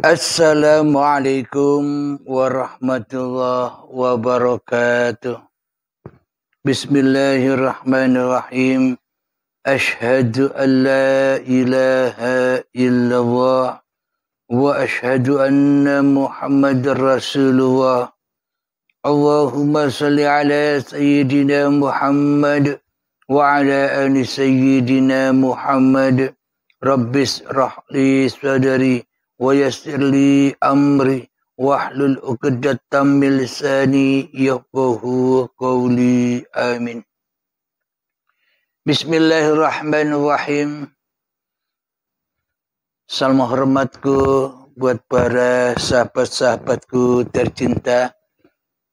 Assalamualaikum warahmatullahi wabarakatuh. Bismillahirrahmanirrahim. Ashhadu an la ilaha illallah wa ashhadu anna Muhammadar Rasulullah. Allahumma salli ala sayyidina Muhammad wa ala ali sayyidina Muhammad. Rabbis rahli sadari wa yassir li amri wahlul 'uqdatam min lisani yafqahu qawli. Amin. Bismillahirrahmanirrahim. Salam hormatku buat para sahabat-sahabatku tercinta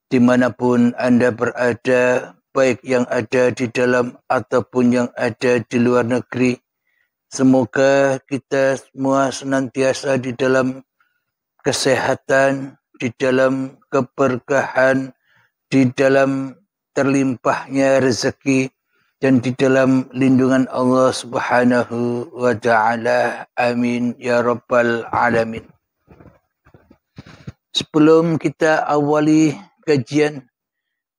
dimanapun Anda berada, baik yang ada di dalam ataupun yang ada di luar negeri. Semoga kita semua senantiasa di dalam kesehatan, di dalam keberkahan, di dalam terlimpahnya rezeki, dan di dalam lindungan Allah Subhanahu wa Ta'ala. Amin ya Rabbal Alamin. Sebelum kita awali kajian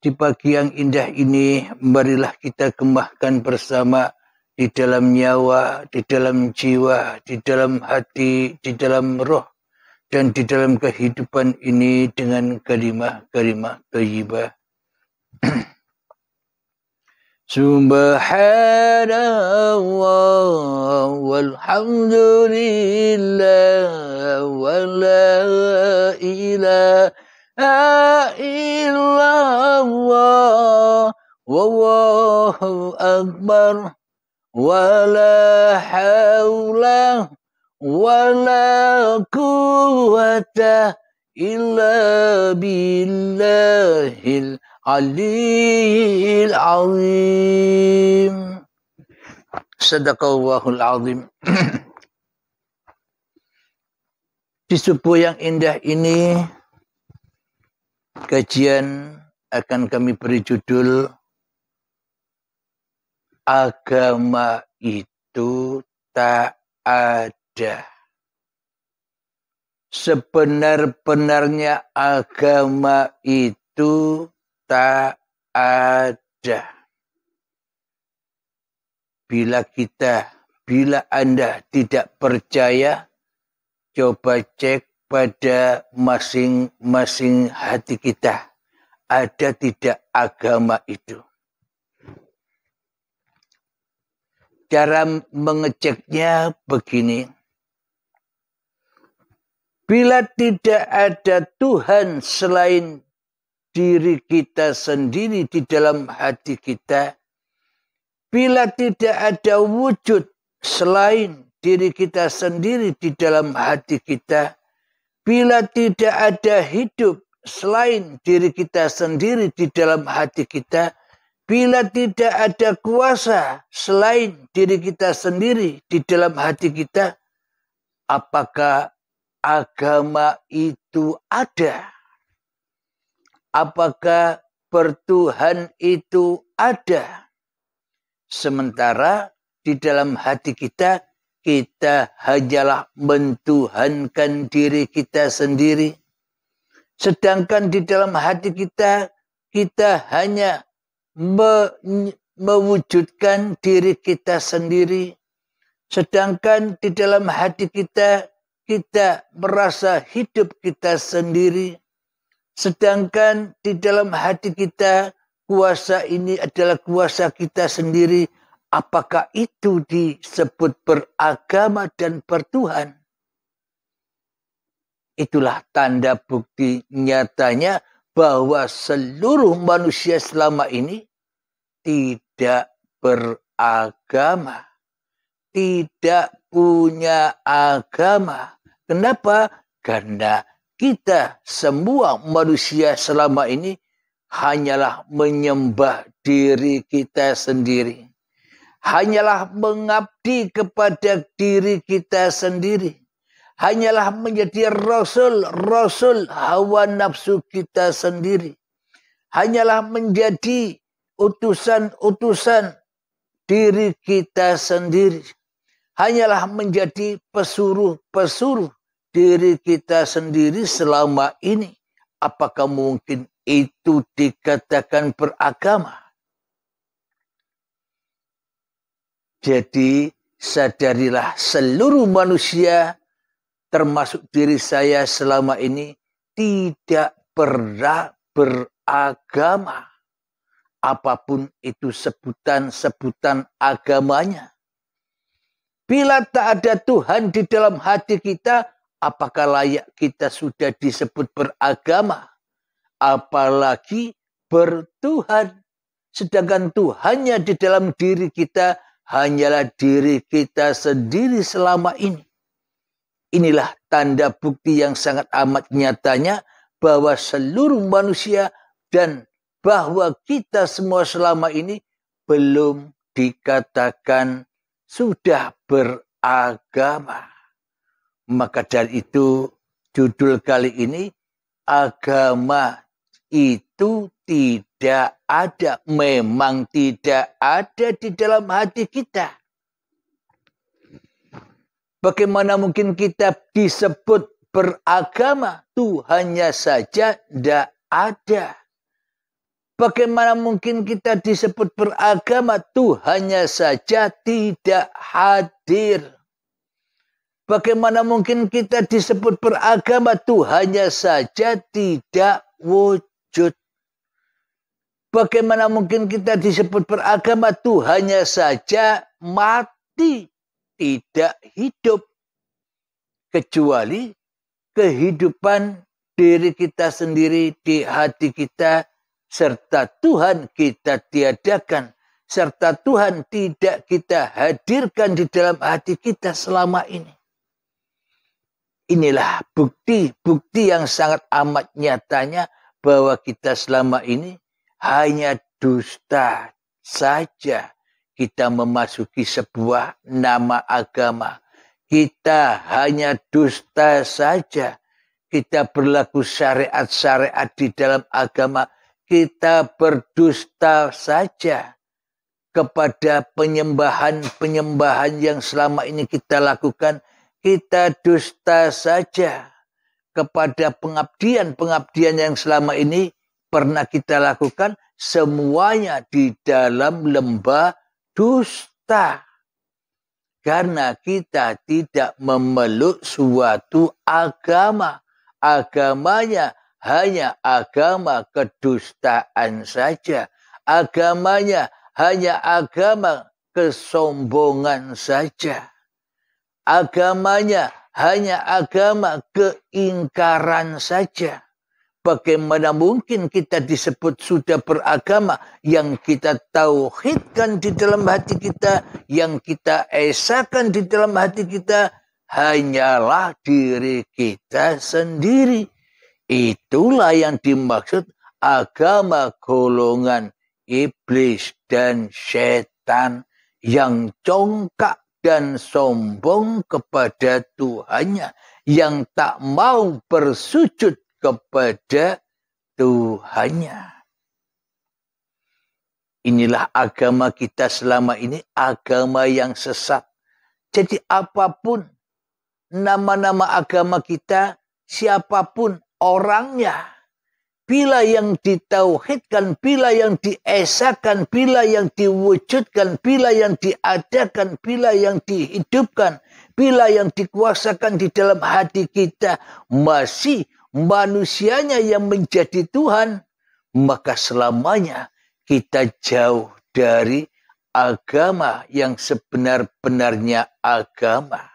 di pagi yang indah ini, marilah kita gembahkan bersama di dalam nyawa, di dalam jiwa, di dalam hati, di dalam roh, dan di dalam kehidupan ini dengan kalimah-kalimah thayyibah. Subhanallah walhamdulillah wa la ilaha illallah wallahu akbar. Wala hawla wala quwwata illa billahil aliyil azim. Sadaqallahul azim. Di subuh yang indah ini, kajian akan kami beri judul Agama itu tak ada. Sebenar-benarnya agama itu tak ada. Bila Anda tidak percaya, coba cek pada masing-masing hati kita. Ada tidak agama itu? Cara mengeceknya begini. Bila tidak ada Tuhan selain diri kita sendiri di dalam hati kita, bila tidak ada wujud selain diri kita sendiri di dalam hati kita, bila tidak ada hidup selain diri kita sendiri di dalam hati kita, bila tidak ada kuasa selain diri kita sendiri di dalam hati kita, apakah agama itu ada? Apakah bertuhan itu ada? Sementara di dalam hati kita, kita hanyalah mentuhankan diri kita sendiri. Sedangkan di dalam hati kita, kita hanya mewujudkan diri kita sendiri. Sedangkan di dalam hati kita, kita merasa hidup kita sendiri. Sedangkan di dalam hati kita, kuasa ini adalah kuasa kita sendiri. Apakah itu disebut beragama dan bertuhan? Itulah tanda bukti nyatanya bahwa seluruh manusia selama ini tidak beragama, tidak punya agama. Kenapa? Karena kita semua manusia selama ini hanyalah menyembah diri kita sendiri. Hanyalah mengabdi kepada diri kita sendiri. Hanyalah menjadi rasul hawa nafsu kita sendiri. Hanyalah menjadi utusan-utusan diri kita sendiri. Hanyalah menjadi pesuruh-pesuruh diri kita sendiri selama ini, apakah mungkin itu dikatakan beragama? Jadi sadarilah seluruh manusia termasuk diri saya selama ini tidak pernah beragama. Apapun itu sebutan-sebutan agamanya. Bila tak ada Tuhan di dalam hati kita, apakah layak kita sudah disebut beragama? Apalagi bertuhan. Sedangkan Tuhannya di dalam diri kita hanyalah diri kita sendiri selama ini. Inilah tanda bukti yang sangat amat nyatanya bahwa seluruh manusia dan bahwa kita semua selama ini belum dikatakan sudah beragama. Maka dari itu judul kali ini, agama itu tidak ada, memang tidak ada di dalam hati kita. Bagaimana mungkin kita disebut beragama? Tuhannya saja tidak ada. Bagaimana mungkin kita disebut beragama? Tuhannya saja tidak hadir. Bagaimana mungkin kita disebut beragama? Tuhannya saja tidak wujud. Bagaimana mungkin kita disebut beragama? Tuhannya saja mati, tidak hidup. Kecuali kehidupan diri kita sendiri di hati kita, serta Tuhan kita tiadakan, serta Tuhan tidak kita hadirkan di dalam hati kita selama ini. Inilah bukti yang sangat amat nyatanya bahwa kita selama ini hanya dusta saja. Kita memasuki sebuah nama agama. Kita hanya dusta saja. Kita berlaku syariat-syariat di dalam agama. Kita berdusta saja kepada penyembahan-penyembahan yang selama ini kita lakukan. Kita dusta saja kepada pengabdian-pengabdian yang selama ini pernah kita lakukan. Semuanya di dalam lembah dusta. Karena kita tidak memeluk suatu agama. Agamanya hanya agama kedustaan saja. Agamanya hanya agama kesombongan saja. Agamanya hanya agama keingkaran saja. Bagaimana mungkin kita disebut sudah beragama yang kita tauhidkan di dalam hati kita, yang kita esakan di dalam hati kita, hanyalah diri kita sendiri. Itulah yang dimaksud agama golongan iblis dan setan yang congkak dan sombong kepada Tuhannya, yang tak mau bersujud kepada Tuhannya. Inilah agama kita selama ini, agama yang sesat. Jadi apapun nama-nama agama kita, siapapun orangnya, bila yang ditauhidkan, bila yang diesakan, bila yang diwujudkan, bila yang diadakan, bila yang dihidupkan, bila yang dikuasakan di dalam hati kita masih manusianya yang menjadi Tuhan, maka selamanya kita jauh dari agama yang sebenar-benarnya agama.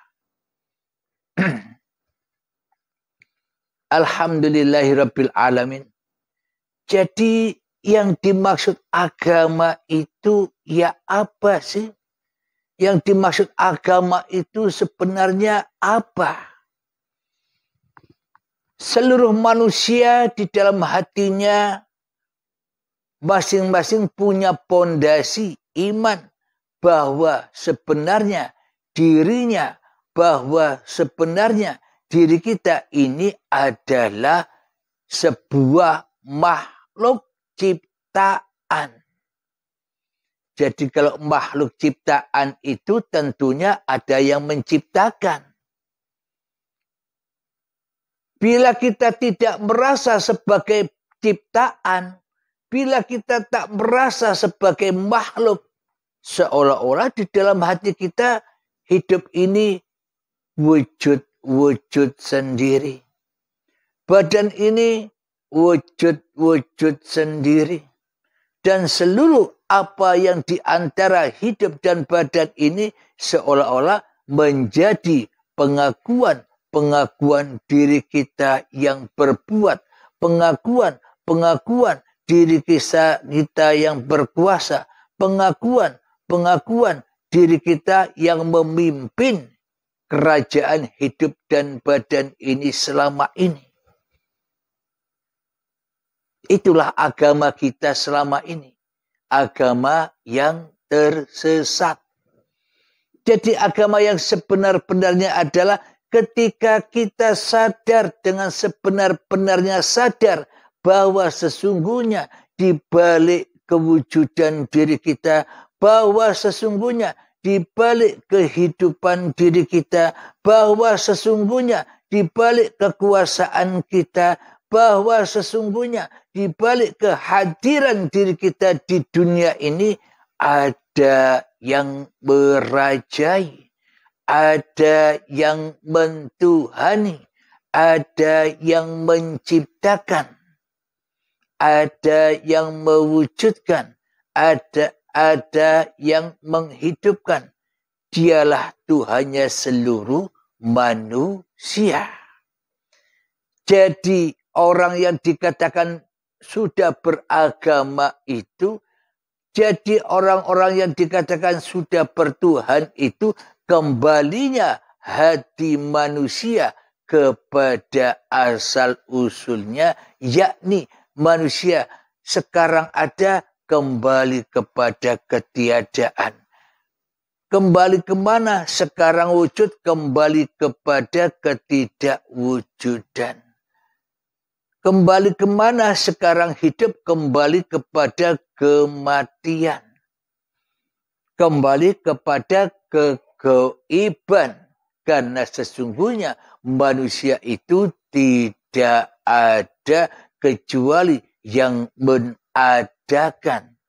Alhamdulillahirabbil alamin. Jadi yang dimaksud agama itu ya apa sih? Yang dimaksud agama itu sebenarnya apa? Seluruh manusia di dalam hatinya masing-masing punya pondasi iman bahwa sebenarnya dirinya, bahwa sebenarnya diri kita ini adalah sebuah makhluk ciptaan. Jadi kalau makhluk ciptaan itu tentunya ada yang menciptakan. Bila kita tidak merasa sebagai ciptaan, bila kita tak merasa sebagai makhluk, seolah-olah di dalam hati kita hidup ini wujud-wujud sendiri. Badan ini wujud-wujud sendiri. Dan seluruh apa yang di antara hidup dan badan ini seolah-olah menjadi pengakuan diri kita yang berbuat, pengakuan diri kita yang berkuasa, pengakuan diri kita yang memimpin kerajaan hidup dan badan ini selama ini. Itulah agama kita selama ini. Agama yang tersesat. Jadi agama yang sebenar-benarnya adalah ketika kita sadar dengan sebenar-benarnya sadar bahwa sesungguhnya di balik kewujudan diri kita, bahwa sesungguhnya di balik kehidupan diri kita, bahwa sesungguhnya di balik kekuasaan kita, bahwa sesungguhnya di balik kehadiran diri kita di dunia ini ada yang merajai, ada yang mentuhani, ada yang menciptakan, ada yang mewujudkan, ada yang menghidupkan. Dialah Tuhannya seluruh manusia. Jadi orang yang dikatakan sudah beragama itu, jadi orang-orang yang dikatakan sudah bertuhan itu, kembalinya hati manusia kepada asal usulnya, yakni manusia sekarang ada kembali kepada ketiadaan. Kembali kemana sekarang wujud? Kembali kepada ketidakwujudan. Kembali kemana sekarang hidup? Kembali kepada kematian. Kembali kepada kegaiban. Karena sesungguhnya manusia itu tidak ada kecuali yang menadakan.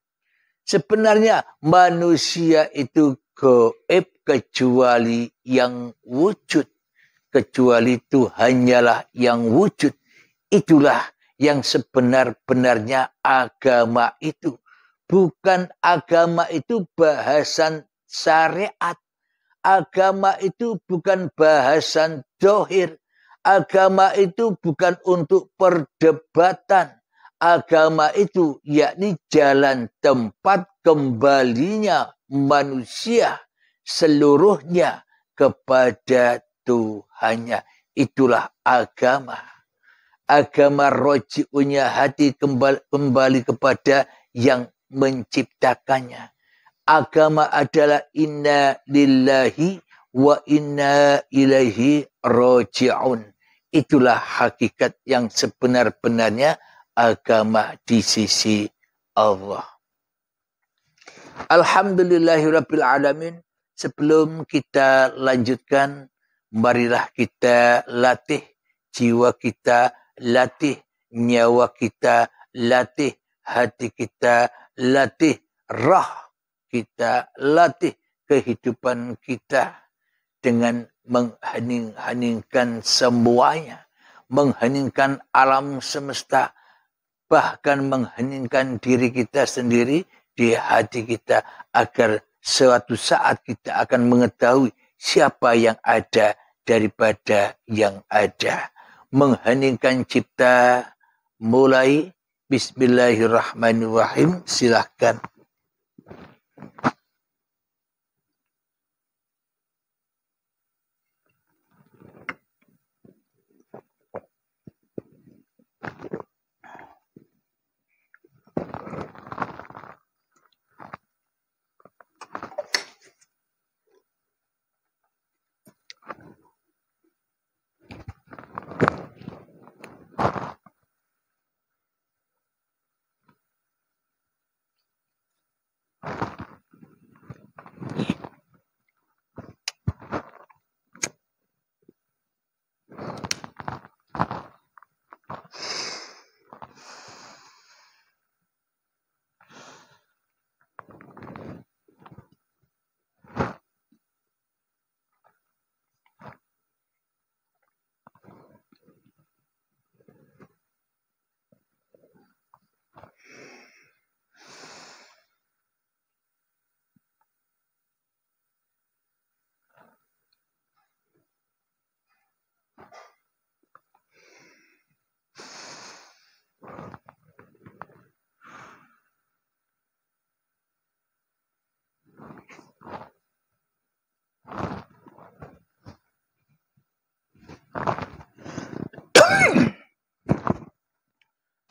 Sebenarnya manusia itu gaib kecuali yang wujud. Kecuali Tuhannya yang wujud. Itulah yang sebenar-benarnya agama itu. Bukan agama itu bahasan syariat. Agama itu bukan bahasan dohir. Agama itu bukan untuk perdebatan. Agama itu yakni jalan tempat kembalinya manusia seluruhnya kepada Tuhannya. Itulah agama. Agama roji'unya hati kembali kepada yang menciptakannya. Agama adalah inna lillahi wa inna ilaihi roji'un. Itulah hakikat yang sebenar-benarnya agama di sisi Allah. Alhamdulillahirabbil alamin. Sebelum kita lanjutkan, marilah kita latih jiwa kita, latih nyawa kita, latih hati kita, latih roh kita, latih kehidupan kita dengan menghening-heningkan semuanya, mengheningkan alam semesta, bahkan mengheningkan diri kita sendiri di hati kita, agar suatu saat kita akan mengetahui siapa yang ada daripada yang ada. Mengheningkan cipta, mulai bismillahirrahmanirrahim. Silahkan.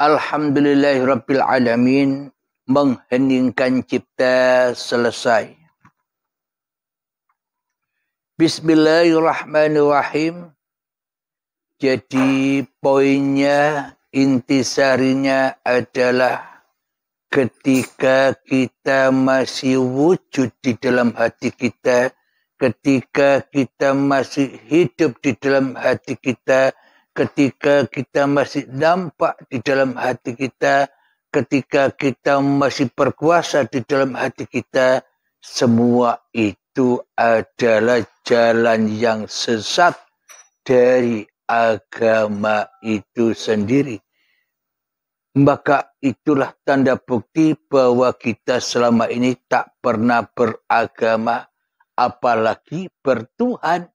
Alhamdulillahirabbil alamin, mengheningkan cipta selesai. Bismillahirrahmanirrahim. Jadi poinnya, intisarinya adalah ketika kita masih wujud di dalam hati kita, ketika kita masih hidup di dalam hati kita, ketika kita masih nampak di dalam hati kita, ketika kita masih berkuasa di dalam hati kita, semua itu adalah jalan yang sesat dari agama itu sendiri. Maka itulah tanda bukti bahwa kita selama ini tak pernah beragama, apalagi bertuhan.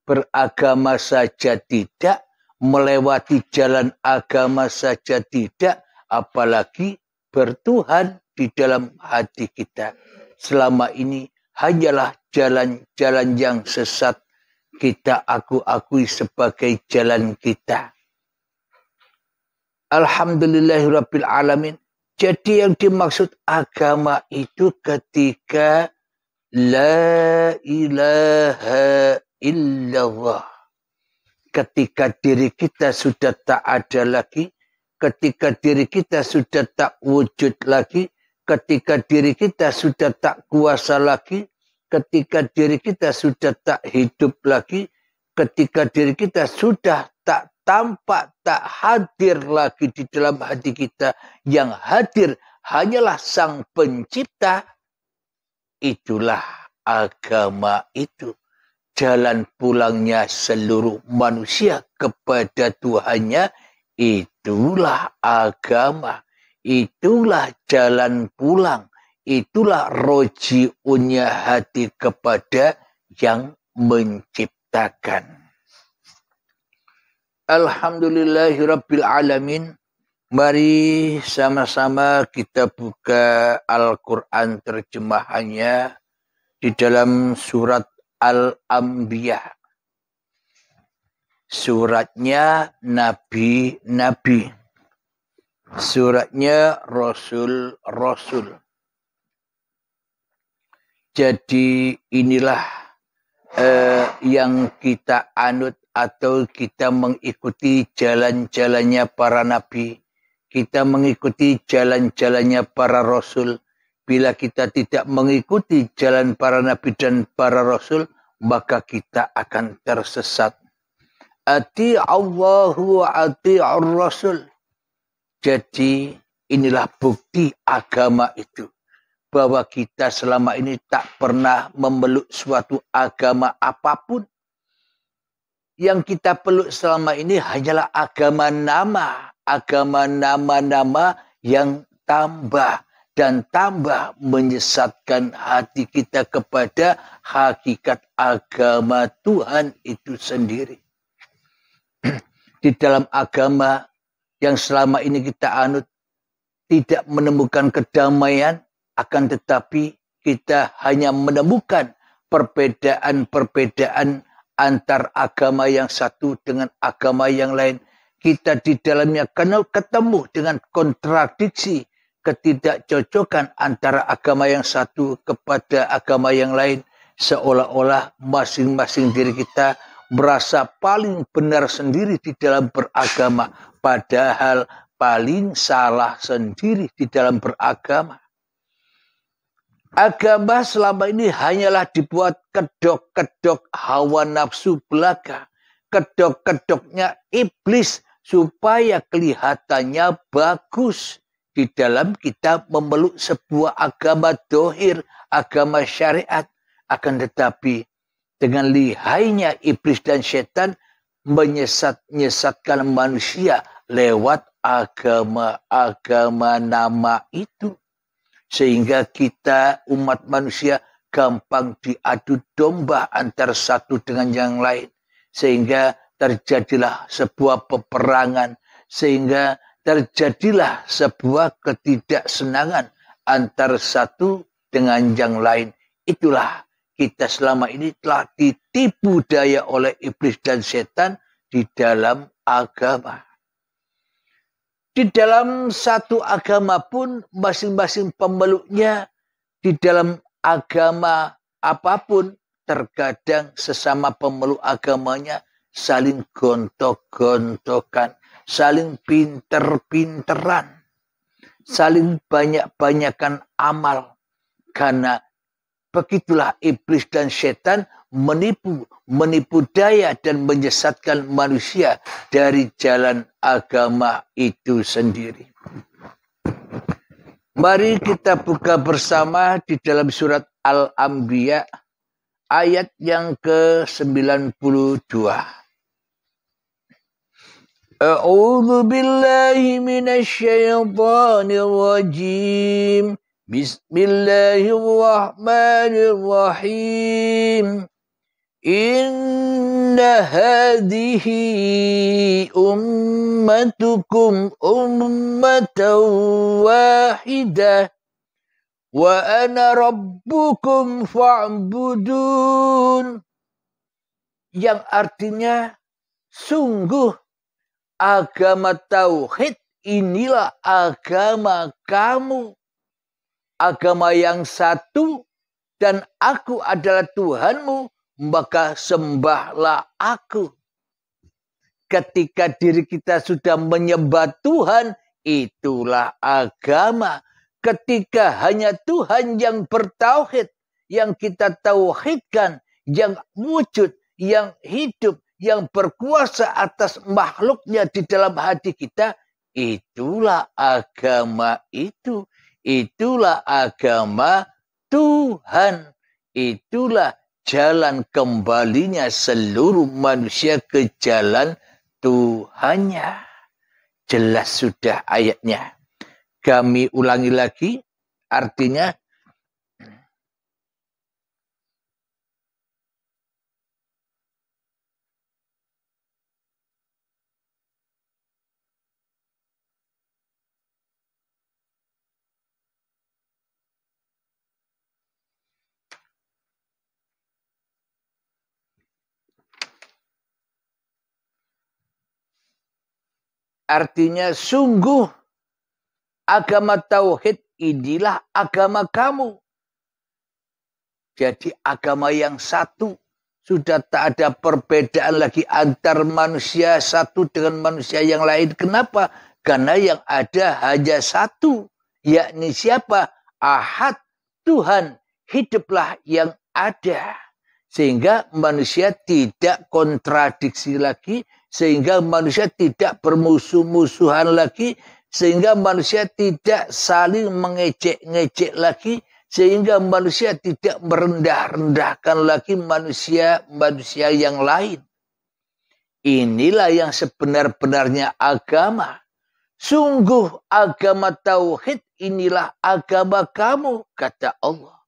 Beragama saja tidak, melewati jalan agama saja tidak, apalagi bertuhan di dalam hati kita. Selama ini hanyalah jalan-jalan yang sesat kita akui sebagai jalan kita. Alhamdulillahirabbil alamin. Jadi yang dimaksud agama itu ketika la ilaha illallah. Ketika diri kita sudah tak ada lagi, ketika diri kita sudah tak wujud lagi, ketika diri kita sudah tak kuasa lagi, ketika diri kita sudah tak hidup lagi, ketika diri kita sudah tak tampak, tak hadir lagi di dalam hati kita, yang hadir hanyalah Sang Pencipta, itulah agama itu. Jalan pulangnya seluruh manusia kepada Tuhannya, itulah agama. Itulah jalan pulang. Itulah roji'unnya hati kepada yang menciptakan. Alhamdulillahirabbil alamin. Mari sama-sama kita buka Al-Quran terjemahannya di dalam surat Al-Anbiya. Suratnya nabi-nabi. Suratnya rasul-rasul. Jadi inilah yang kita anut atau kita mengikuti jalan-jalannya para nabi. Kita mengikuti jalan-jalannya para rasul. Bila kita tidak mengikuti jalan para nabi dan para rasul, maka kita akan tersesat. Ati'allahu wa ati'ur rasul. Jadi inilah bukti agama itu. Bahwa kita selama ini tak pernah memeluk suatu agama apapun. Yang kita peluk selama ini hanyalah agama nama. Agama nama-nama yang tambah. Dan tambah menyesatkan hati kita kepada hakikat agama Tuhan itu sendiri. Di dalam agama yang selama ini kita anut, tidak menemukan kedamaian, akan tetapi kita hanya menemukan perbedaan-perbedaan antar agama yang satu dengan agama yang lain. Kita di dalamnya ketemu dengan kontradiksi, ketidakcocokan antara agama yang satu kepada agama yang lain, seolah-olah masing-masing diri kita merasa paling benar sendiri di dalam beragama, padahal paling salah sendiri di dalam beragama. Agama selama ini hanyalah dibuat kedok-kedok hawa nafsu belaka, kedok-kedoknya iblis supaya kelihatannya bagus. Di dalam kita memeluk sebuah agama dohir, agama syariat. Akan tetapi dengan lihainya iblis dan setan menyesatkan manusia lewat agama-agama nama itu. Sehingga kita umat manusia gampang diadu domba antara satu dengan yang lain. Sehingga terjadilah sebuah peperangan. Sehingga terjadilah sebuah ketidaksenangan antara satu dengan yang lain. Itulah kita selama ini telah ditipu daya oleh iblis dan setan di dalam agama. Di dalam satu agama pun masing-masing pemeluknya di dalam agama apapun terkadang sesama pemeluk agamanya saling gontok-gontokan, saling pinter-pinteran, saling banyak-banyakan amal. Karena begitulah iblis dan setan menipu daya dan menyesatkan manusia dari jalan agama itu sendiri. Mari kita buka bersama di dalam surat Al-Anbiya ayat yang ke-92. A'udzu billahi minasyaitonir rajim. Bismillahirrahmanirrahim. Inna hadhihi ummatukum ummatan wahidah wa ana rabbukum fa'budun. Yang artinya sungguh agama tauhid inilah agama kamu. Agama yang satu dan aku adalah Tuhanmu. Maka sembahlah aku. Ketika diri kita sudah menyembah Tuhan, itulah agama. Ketika hanya Tuhan yang bertauhid, yang kita tauhidkan, yang wujud, yang hidup, yang berkuasa atas makhluknya di dalam hati kita, itulah agama itu. Itulah agama Tuhan. Itulah jalan kembalinya seluruh manusia ke jalan Tuhannya. Jelas sudah ayatnya. Kami ulangi lagi. Artinya sungguh agama tauhid inilah agama kamu. Jadi agama yang satu. Sudah tak ada perbedaan lagi antar manusia satu dengan manusia yang lain. Kenapa? Karena yang ada hanya satu. Yakni siapa? Ahad, Tuhan. Hiduplah yang ada. Sehingga manusia tidak kontradiksi lagi. Sehingga manusia tidak bermusuh-musuhan lagi. Sehingga manusia tidak saling mengejek-ngejek lagi. Sehingga manusia tidak merendah-rendahkan lagi manusia yang lain. Inilah yang sebenar-benarnya agama. Sungguh agama tauhid inilah agama kamu, kata Allah.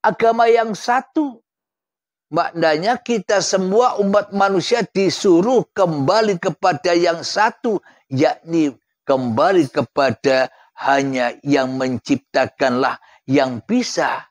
Agama yang satu. Maknanya kita semua umat manusia disuruh kembali kepada yang satu. Yakni kembali kepada hanya yang menciptakanlah, yang bisa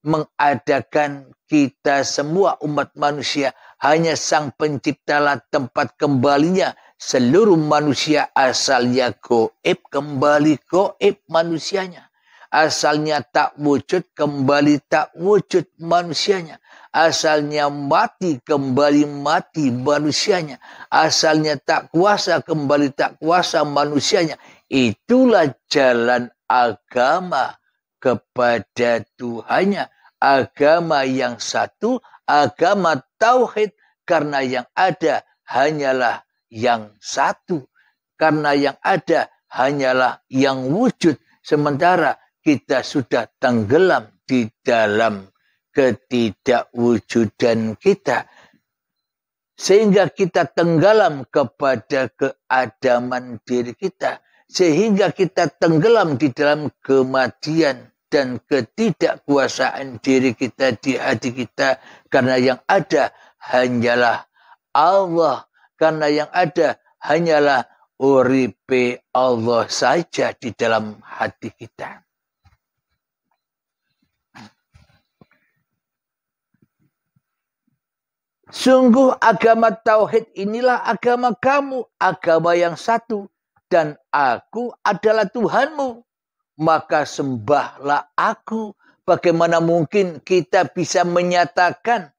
mengadakan kita semua umat manusia. Hanya Sang Penciptalah tempat kembalinya. Seluruh manusia asalnya goib, kembali goib manusianya. Asalnya tak wujud, kembali tak wujud manusianya. Asalnya mati, kembali mati manusianya. Asalnya tak kuasa, kembali tak kuasa manusianya. Itulah jalan agama kepada Tuhannya. Agama yang satu, agama tauhid. Karena yang ada hanyalah yang satu. Karena yang ada hanyalah yang wujud. Sementara kita sudah tenggelam di dalam ketidakwujudan kita. Sehingga kita tenggelam kepada keadaman diri kita. Sehingga kita tenggelam di dalam kematian dan ketidakkuasaan diri kita di hati kita. Karena yang ada hanyalah Allah. Karena yang ada hanyalah uripe Allah saja di dalam hati kita. Sungguh agama tauhid inilah agama kamu. Agama yang satu. dan aku adalah Tuhanmu, maka sembahlah aku. Bagaimana mungkin kita bisa menyatakan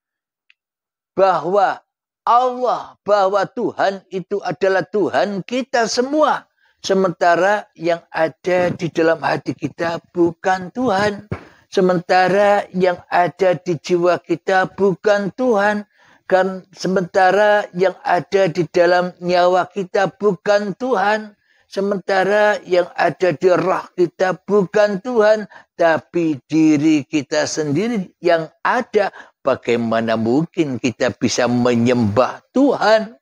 bahwa Allah, bahwa Tuhan itu adalah Tuhan kita semua. Sementara yang ada di dalam hati kita bukan Tuhan. Sementara yang ada di jiwa kita bukan Tuhan. Kan sementara yang ada di dalam nyawa kita bukan Tuhan. Sementara yang ada di roh kita bukan Tuhan, tapi diri kita sendiri yang ada. Bagaimana mungkin kita bisa menyembah Tuhan?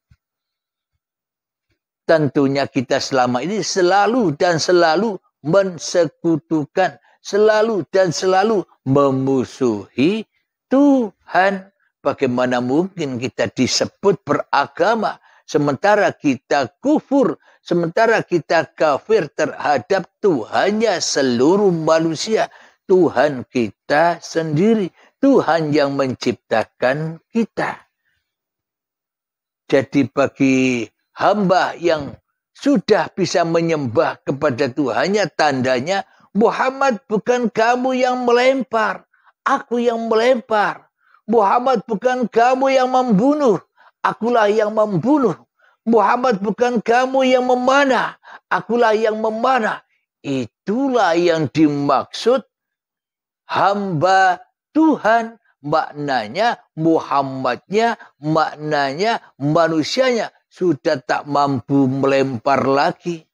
Tentunya kita selama ini selalu dan selalu mensekutukan, selalu dan selalu memusuhi Tuhan. Bagaimana mungkin kita disebut beragama, sementara kita kufur, sementara kita kafir terhadap Tuhannya seluruh manusia. Tuhan kita sendiri, Tuhan yang menciptakan kita. Jadi bagi hamba yang sudah bisa menyembah kepada Tuhannya, tandanya Muhammad bukan kamu yang melempar, aku yang melempar. Muhammad bukan kamu yang membunuh, akulah yang membunuh. Muhammad bukan kamu yang memanah, akulah yang memanah. Itulah yang dimaksud hamba Tuhan. Maknanya Muhammadnya, maknanya manusianya sudah tak mampu melempar lagi.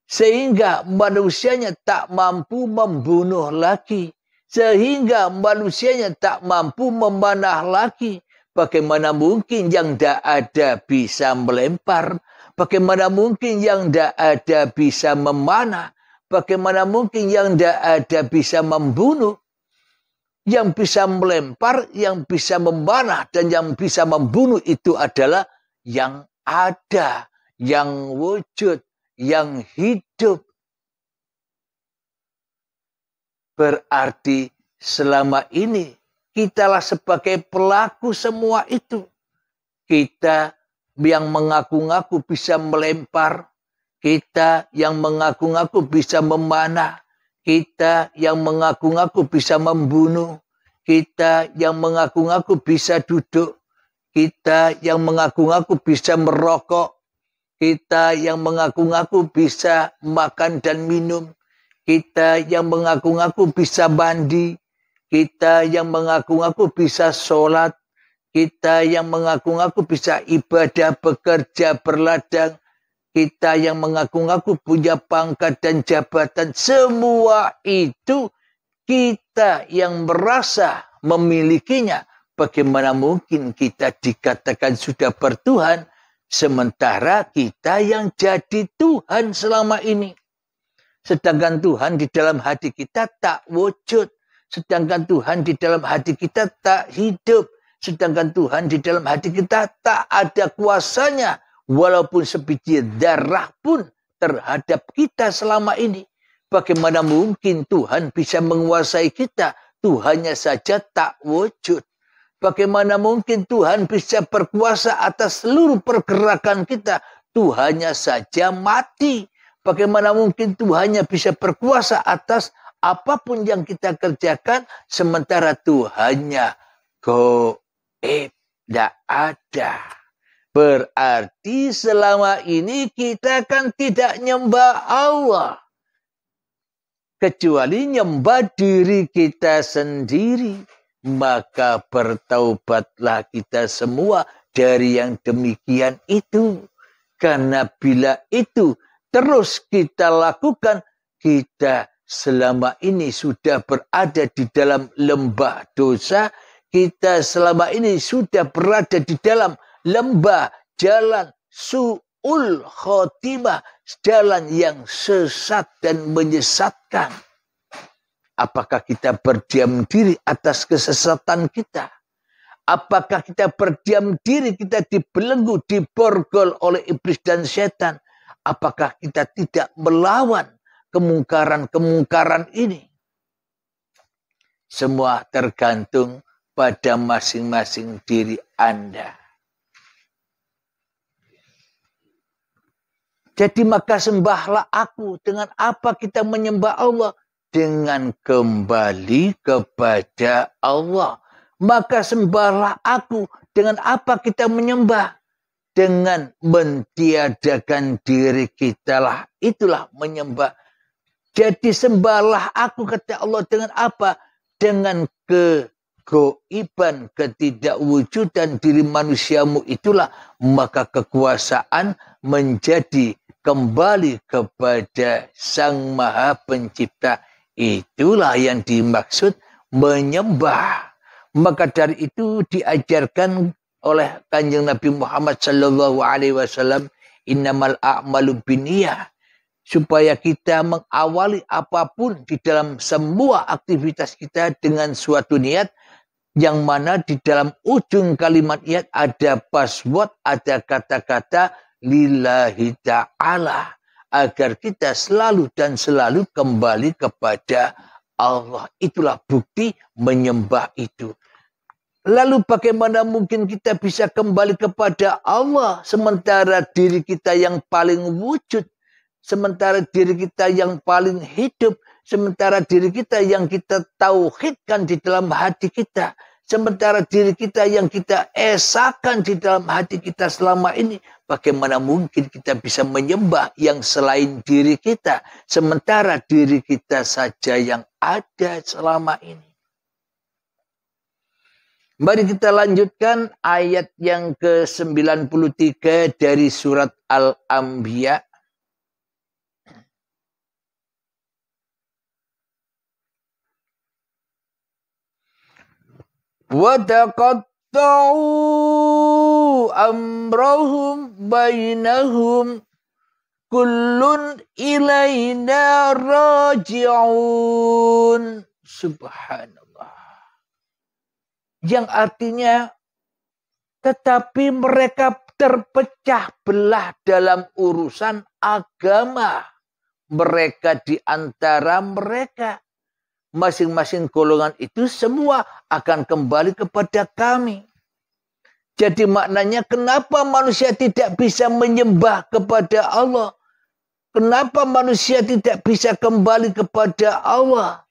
Sehingga manusianya tak mampu membunuh lagi. Sehingga manusianya tak mampu memanah lagi. Bagaimana mungkin yang tidak ada bisa melempar? Bagaimana mungkin yang tidak ada bisa memanah? Bagaimana mungkin yang tidak ada bisa membunuh? Yang bisa melempar, yang bisa memanah, dan yang bisa membunuh itu adalah yang ada, yang wujud, yang hidup. Berarti selama ini kitalah sebagai pelaku semua itu. Kita yang mengaku-ngaku bisa melempar, kita yang mengaku-ngaku bisa memanah, kita yang mengaku-ngaku bisa membunuh, kita yang mengaku-ngaku bisa duduk, kita yang mengaku-ngaku bisa merokok, kita yang mengaku-ngaku bisa makan dan minum, kita yang mengaku-ngaku bisa mandi, kita yang mengaku-ngaku bisa sholat, kita yang mengaku-ngaku bisa ibadah, bekerja, berladang, kita yang mengaku-ngaku punya pangkat dan jabatan, semua itu kita yang merasa memilikinya. Bagaimana mungkin kita dikatakan sudah bertuhan, sementara kita yang jadi Tuhan selama ini. Sedangkan Tuhan di dalam hati kita tak wujud. Sedangkan Tuhan di dalam hati kita tak hidup. Sedangkan Tuhan di dalam hati kita tak ada kuasanya. Walaupun sebiji darah pun terhadap kita selama ini. Bagaimana mungkin Tuhan bisa menguasai kita? Tuhannya saja tak wujud. Bagaimana mungkin Tuhan bisa berkuasa atas seluruh pergerakan kita? Tuhannya saja mati. Bagaimana mungkin Tuhannya bisa berkuasa atas apapun yang kita kerjakan, sementara Tuhannya goib, tidak ada. Berarti selama ini kita kan tidak nyembah Allah, kecuali nyembah diri kita sendiri. Maka bertaubatlah kita semua dari yang demikian itu. Karena bila itu terus kita lakukan, kita selama ini sudah berada di dalam lembah dosa. Kita selama ini sudah berada di dalam lembah jalan su'ul khotimah, jalan yang sesat dan menyesatkan. Apakah kita berdiam diri atas kesesatan kita? Apakah kita berdiam diri, kita dibelenggu, diborgol oleh iblis dan setan? Apakah kita tidak melawan kemungkaran-kemungkaran ini? Semua tergantung pada masing-masing diri Anda. Jadi maka sembahlah aku. Dengan apa kita menyembah Allah? Dengan kembali kepada Allah. Maka sembahlah aku. Dengan apa kita menyembah? Dengan mentiadakan diri kita lah. Itulah menyembah. Jadi sembahlah aku, kata Allah, dengan apa? Dengan kegoiban, ketidakwujudan diri manusiamu itulah. Maka kekuasaan menjadi kembali kepada Sang Maha Pencipta. Itulah yang dimaksud menyembah. Maka dari itu diajarkan oleh Kanjeng Nabi Muhammad sallallahu alaihi wasallam, innamal a'malu binniyah, supaya kita mengawali apapun di dalam semua aktivitas kita dengan suatu niat, yang mana di dalam ujung kalimat niat ada password, ada kata-kata lillahi ta'ala, agar kita selalu dan selalu kembali kepada Allah. Itulah bukti menyembah itu. Lalu bagaimana mungkin kita bisa kembali kepada Allah sementara diri kita yang paling wujud, sementara diri kita yang paling hidup, sementara diri kita yang kita tauhidkan di dalam hati kita, sementara diri kita yang kita esakan di dalam hati kita selama ini. Bagaimana mungkin kita bisa menyembah yang selain diri kita, sementara diri kita saja yang ada selama ini. Mari kita lanjutkan ayat yang ke-93 dari surat Al-Anbiya. Wa taqatta'u amrahum bainahum kullun ilaina raji'un. Subhanallah. Yang artinya, tetapi mereka terpecah belah dalam urusan agama mereka di antara mereka. Masing-masing golongan itu semua akan kembali kepada kami. Jadi maknanya, kenapa manusia tidak bisa menyembah kepada Allah? Kenapa manusia tidak bisa kembali kepada Allah?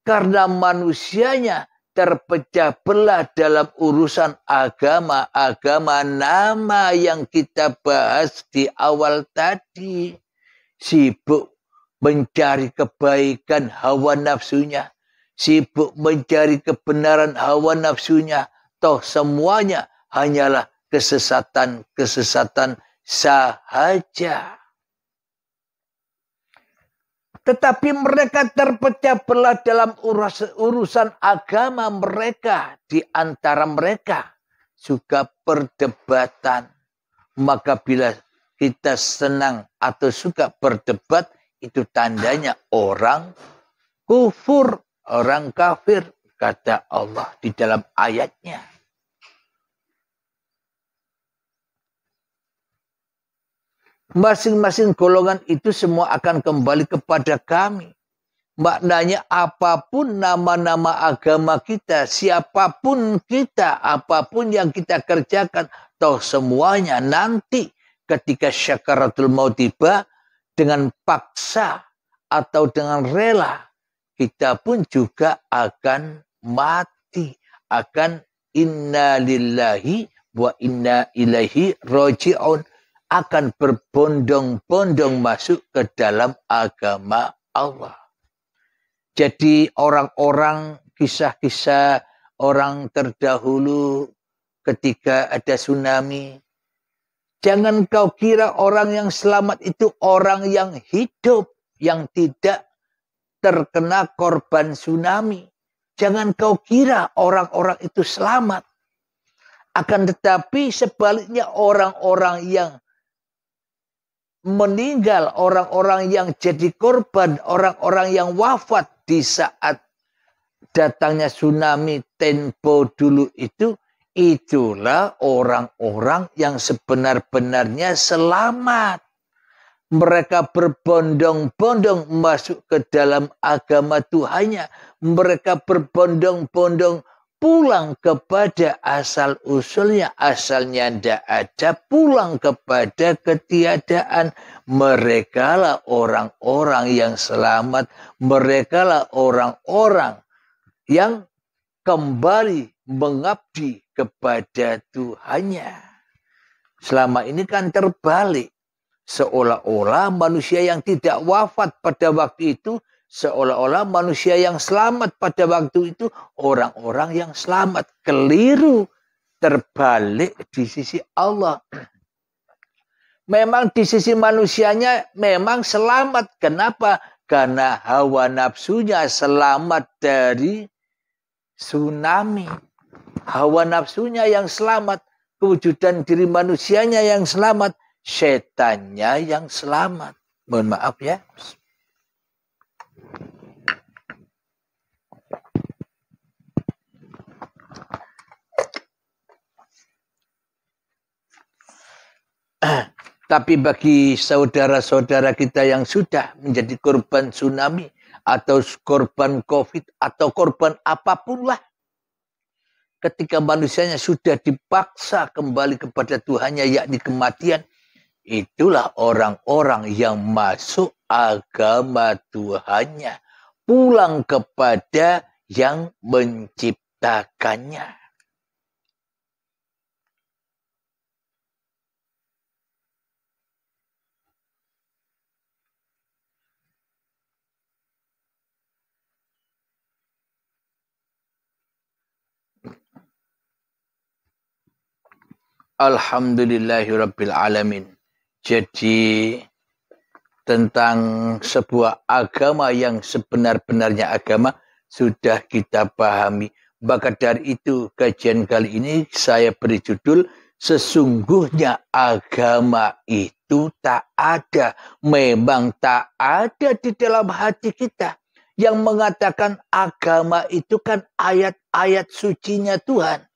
Karena manusianya terpecah belah dalam urusan agama nama yang kita bahas di awal tadi. Sibuk mencari kebaikan hawa nafsunya, sibuk mencari kebenaran hawa nafsunya, toh semuanya hanyalah kesesatan sahaja. Tetapi mereka terpecah belah dalam urusan agama mereka. Di antara mereka juga perdebatan. Maka bila kita senang atau suka berdebat, itu tandanya orang kufur, orang kafir, kata Allah di dalam ayatnya. Masing-masing golongan itu semua akan kembali kepada kami. Maknanya apapun nama-nama agama kita, siapapun kita, apapun yang kita kerjakan, toh semuanya nanti ketika syakaratul maut tiba, dengan paksa atau dengan rela, kita pun juga akan mati. Akan inna lillahi wa inna ilaihi raji'un. Akan berbondong-bondong masuk ke dalam agama Allah. Jadi orang-orang, kisah-kisah orang terdahulu ketika ada tsunami, jangan kau kira orang yang selamat itu orang yang hidup, yang tidak terkena korban tsunami. Jangan kau kira orang-orang itu selamat. Akan tetapi sebaliknya orang-orang yang meninggal, orang-orang yang jadi korban, orang-orang yang wafat di saat datangnya tsunami tempo dulu itu, itulah orang-orang yang sebenar-benarnya selamat. Mereka berbondong-bondong masuk ke dalam agama Tuhannya. Mereka berbondong-bondong pulang kepada asal usulnya, asalnya tidak ada, pulang kepada ketiadaan. Merekalah orang-orang yang selamat, merekalah orang-orang yang kembali mengabdi kepada Tuhannya. Selama ini kan terbalik. Seolah-olah manusia yang tidak wafat pada waktu itu, seolah-olah manusia yang selamat pada waktu itu, orang-orang yang selamat. Keliru, terbalik di sisi Allah. Memang di sisi manusianya memang selamat. Kenapa? Karena hawa nafsunya selamat dari tsunami. Hawa nafsunya yang selamat. Kewujudan diri manusianya yang selamat. Setannya yang selamat. Mohon maaf ya. Tapi bagi saudara-saudara kita yang sudah menjadi korban tsunami atau korban COVID atau korban apapun lah, ketika manusianya sudah dipaksa kembali kepada Tuhannya, yakni kematian, itulah orang-orang yang masuk agama Tuhannya, pulang kepada yang menciptakannya. Alhamdulillahirabbil alamin. Jadi tentang sebuah agama yang sebenar-benarnya agama sudah kita pahami. Maka dari itu kajian kali ini saya beri judul sesungguhnya agama itu tak ada. Memang tak ada di dalam hati kita. Yang mengatakan agama itu kan ayat-ayat sucinya Tuhan.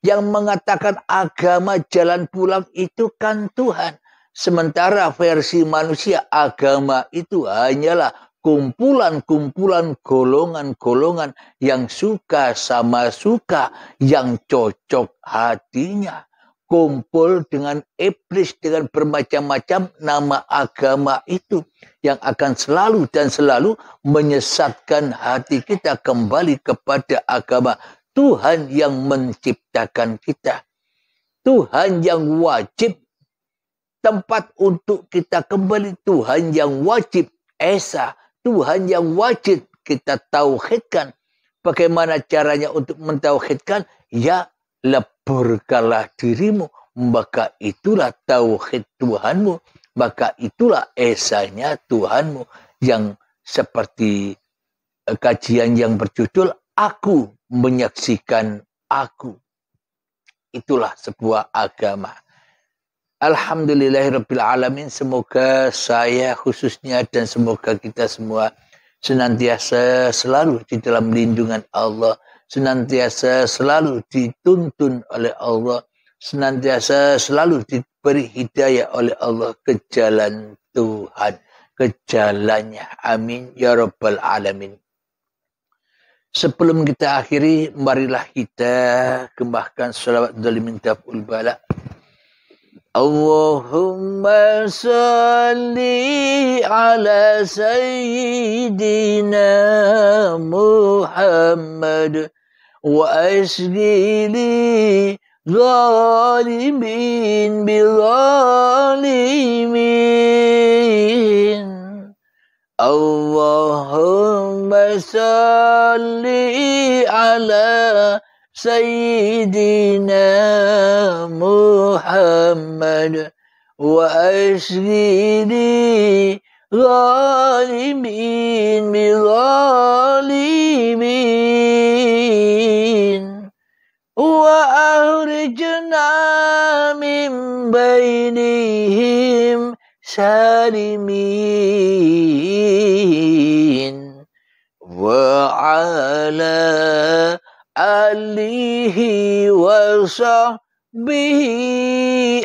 Yang mengatakan agama jalan pulang itu kan Tuhan. Sementara versi manusia agama itu hanyalah kumpulan-kumpulan golongan-golongan yang suka sama suka, yang cocok hatinya. Kumpul dengan iblis dengan bermacam-macam nama agama itu yang akan selalu dan selalu menyesatkan hati kita kembali kepada agama Tuhan yang menciptakan kita. Tuhan yang wajib tempat untuk kita kembali. Tuhan yang wajib esa. Tuhan yang wajib kita tauhidkan. Bagaimana caranya untuk mentauhidkan? Ya, leburkanlah dirimu. Maka itulah tauhid Tuhanmu. Maka itulah esanya Tuhanmu. Yang seperti kajian yang berjudul Aku menyaksikan aku. Itulah sebuah agama. Alhamdulillahirabbil alamin. Semoga saya khususnya dan semoga kita semua senantiasa selalu di dalam lindungan Allah, senantiasa selalu dituntun oleh Allah, senantiasa selalu diberi hidayah oleh Allah ke jalan Tuhan, ke jalannya. Amin ya rabbal alamin. Sebelum kita akhiri, marilah kita kembangkan salawat dari mintaful bala. Allahumma salli ala sayyidina Muhammad wa asghili zalimin bil zalimin. Allahumma salli ala sayyidina Muhammad wa asghili zalimin bil zalimin wa akhrijna min bainihim salimin wa ala alihi wa sahbihi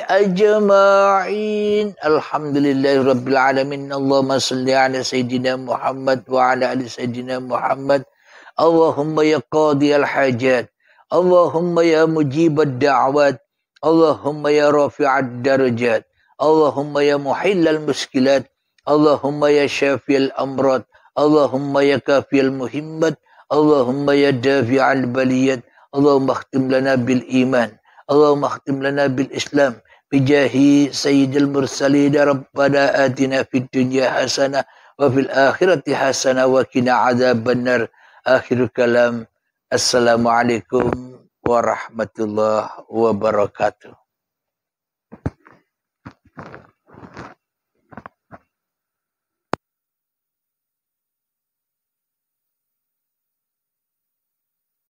ajma'in. Alhamdulillahirabbil alamin. Allahumma salli ala sayyidina Muhammad wa ala ali sayyidina Muhammad. Allahumma ya qadiyal hajat, Allahumma ya mujibad da'wat, Allahumma ya rafi'ad darajat, Allahumma ya muhillal muskilat, Allahumma ya syafiyal amrad, Allahumma ya kafiyal muhimmat, Allahumma ya dafi'al baliyat, Allahumma akhtim lana bil iman, Allahumma akhtim lana bil islam, bijahi sayyidil mursalin, rabbana atina fid dunya hasanah wa fil akhirati hasanah wa qina adzaban nar. Akhir kalam, assalamualaikum warahmatullahi wabarakatuh.